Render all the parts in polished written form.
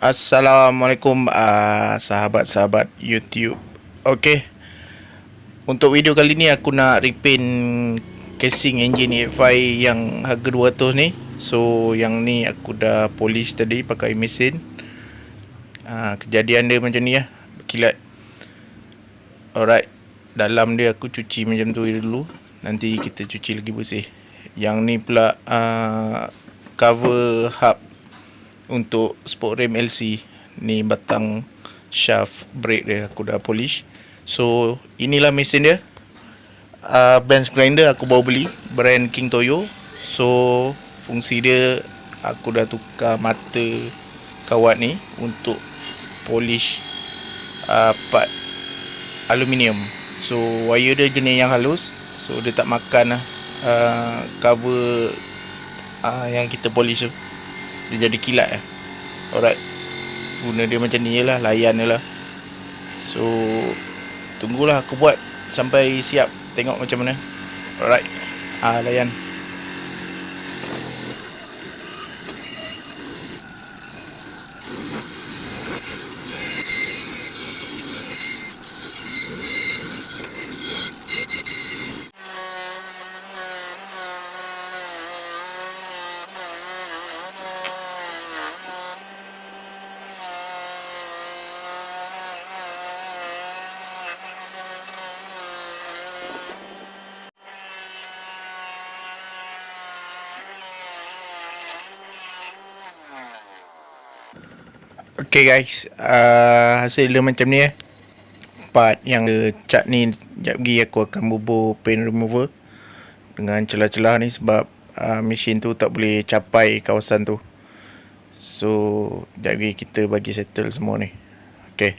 Assalamualaikum sahabat-sahabat YouTube. Okey, untuk video kali ni aku nak repaint casing engine EFI yang harga 200 ni. So yang ni aku dah polish tadi pakai mesin. Kejadian dia macam ni lah, berkilat. Alright, dalam dia aku cuci macam tu dulu. Nanti kita cuci lagi bersih. Yang ni pula cover hub untuk sport rim LC. Ni batang shaft brake dia aku dah polish. So inilah mesin dia. Bench grinder aku baru beli, brand King Toyo. So fungsi dia, aku dah tukar mata kawat ni untuk polish part aluminium. So wire dia jenis yang halus, so dia tak makan cover yang kita polish tu. Dia jadi kilat lah. Alright, guna dia macam ni je lah, layan je lah. So tunggulah aku buat sampai siap, tengok macam mana. Alright, layan. Okay guys, hasil dia macam ni part yang cat ni. Sekejap lagi aku akan bubur paint remover dengan celah-celah ni, sebab mesin tu tak boleh capai kawasan tu. So sekejap lagi kita bagi settle semua ni. Okay.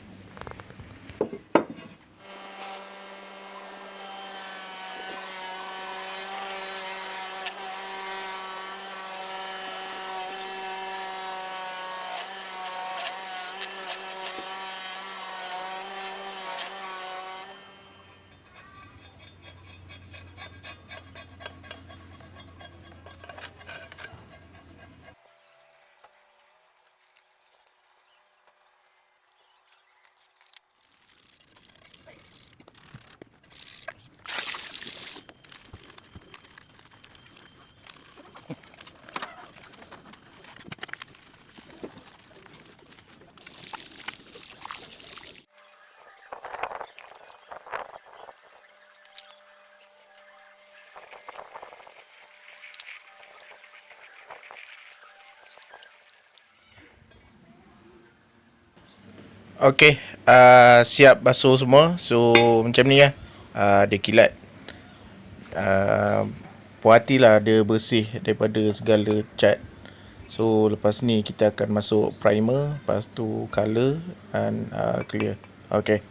Okay, siap basuh semua. So macam ni lah, dia kilat. Puas hatilah dia bersih daripada segala cat. So lepas ni kita akan masuk primer, lepas tu color dan clear. Okay.